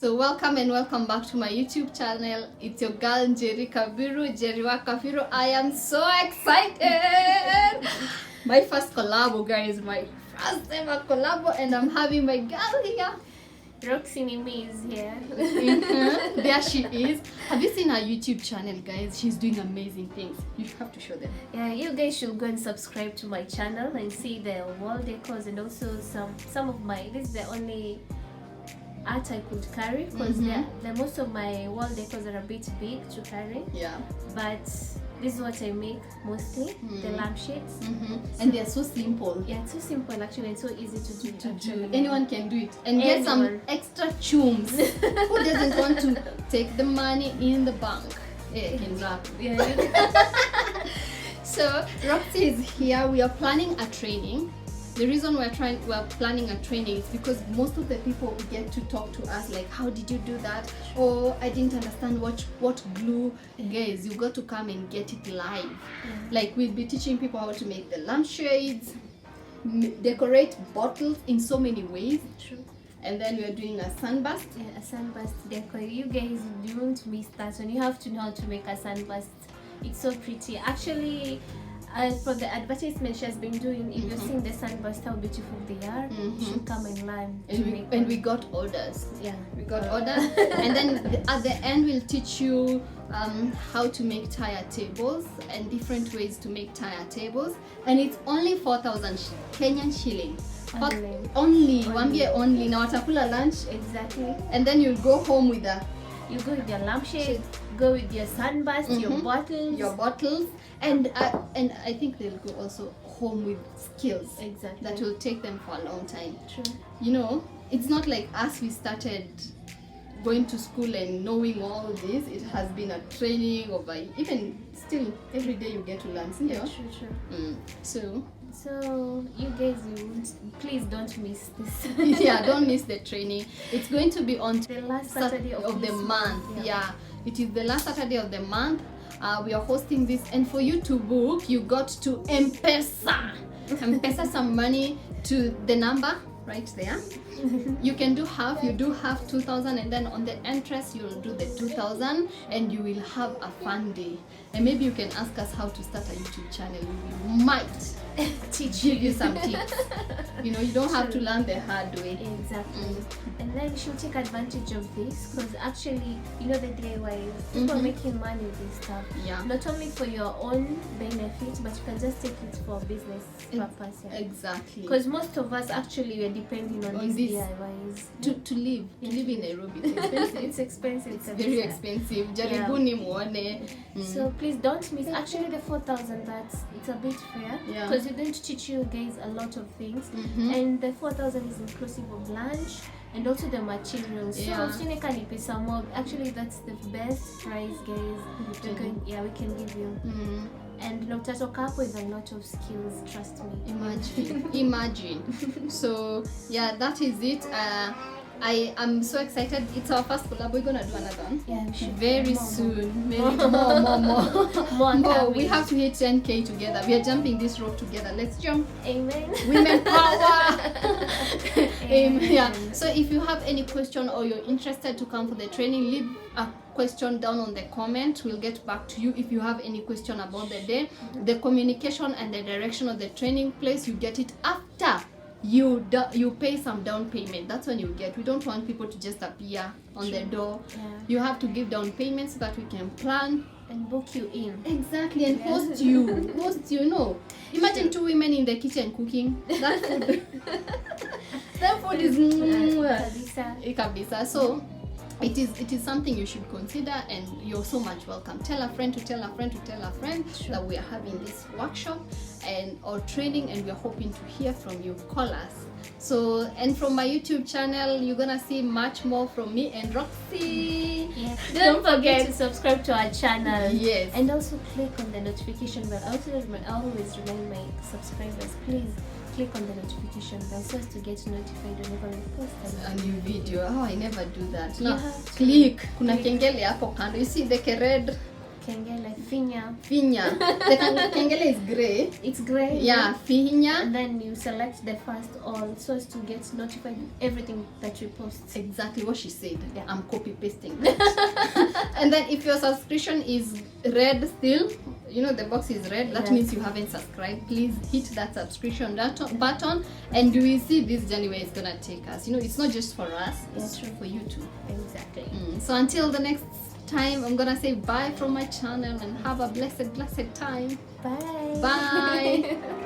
So welcome and welcome back to my YouTube channel. It's your girl Jerry Kabiru, Jerry Kabiru. I am so excited. My first collab, guys, my first ever collab, and I'm having my girl here. ROXY Nimimiz here. There she is. Have you seen her YouTube channel, guys? She's doing amazing things. You have to show them. Yeah, you guys should go and subscribe to my channel and see the wall decors and also some of my. This is the only art I could carry because the most of my wall decors are a bit big to carry. Yeah. But this is what I make mostly, the lampshades. And they're so simple. Yeah, it's so simple actually and so easy to do. Anyone can do it. And get some extra chums. Who doesn't want to take the money in the bank? Yeah, can rap. Yeah. So ROXY is here. We are planning a training. The reason we're planning a training is because most of the people get to talk to us like, how did you do that? Or I didn't understand what glue. Guys, you got to come and get it live. Like, we'll be teaching people how to make the lampshades, decorate bottles in so many ways. True. And then we're doing a sunburst. Yeah, a sunburst decor. You guys don't miss that one. You have to know how to make a sunburst. It's so pretty. Actually, for the advertisement she has been doing, if you're seeing the sunburst, how beautiful they are, you should come and learn. And we got orders. Yeah, we got orders. And then at the end we'll teach you how to make tire tables and different ways to make tire tables. And it's only 4,000 Kenyan shillings. Only. Now watakula lunch. Exactly. And then you'll go home with you go with your lampshade, go with your sunburst, your bottles, and I think they'll go also home with skills. Exactly. That will take them for a long time. True. You know, it's not like us, we started going to school and knowing all this. It has been a training over, even still every day you get to learn. Yeah, true. So you guys, please don't miss this. Yeah, don't miss the training. It's going to be on the last Saturday of the month. Yeah, it is the last Saturday of the month. We are hosting this, and for you to book, you got to M-Pesa some money to the number right there. You can do half. You do half 2,000, and then on the entrance you'll do the 2,000, and you will have a fun day. And maybe you can ask us how to start a YouTube channel. We might give you some tips. You know, you don't have to learn the hard way. Exactly. And then you should take advantage of this because actually, you know, the DIY, people are making money with this stuff. Yeah. Not only for your own benefit, but you can just take it for business purpose. Yeah. Exactly. Because most of us actually we are depending on these DIYs to live. To live in Nairobi, it's expensive. It's expensive. It's very expensive. Jaribuni muone. So please don't miss. Actually, the 4,000, it's a bit fair because we're going to teach you guys a lot of things, and the 4,000 is inclusive of lunch and also the materials. So actually that's the best price, guys. We can give you. And utatoka hapo with a lot of skills, trust me. Imagine. So yeah, that is it. I am so excited. It's our first collab. We're gonna do another one. Yeah, we should. Very soon. Maybe more. We have to hit 10K together. We are jumping this rope together. Let's jump. Amen. Women power. Amen. Yeah. So if you have any question or you're interested to come for the training, leave a question down on the comment. We'll get back to you if you have any question about the day. The communication and the direction of the training place, you get it after you pay some down payment. That's when you get. We don't want people to just appear on the door. You have to give down payment so that we can plan and book you in. Exactly. And host you know. Imagine two women in the kitchen cooking. That food is kabisa. So it is something you should consider, and you're so much welcome. Tell a friend to tell a friend to tell a friend that we are having this workshop or training, and we're hoping to hear from you. Call us. So, and from my YouTube channel, you're gonna see much more from me and ROXY. Yes. Don't forget to subscribe to our channel. Yes. And also click on the notification bell. I always remind my subscribers, please click on the notification bell so as to get notified whenever we post a new video. Oh, I never do that. No, click. Kuna kengele hapo kando. You see the red kengele, finya. Finya. The kengele is grey. It's grey. Yeah, finya. And then you select the first all so as to get notified with everything that you post. Exactly what she said. Yeah. I'm copy pasting. And then if your subscription is red still, you know the box is red, that means you haven't subscribed. Please hit that subscription button and you will see this journey where it's gonna take us. You know, it's not just for us, it's true for you too. Exactly. So until the next time, I'm gonna say bye from my channel and have a blessed time. Bye. Bye.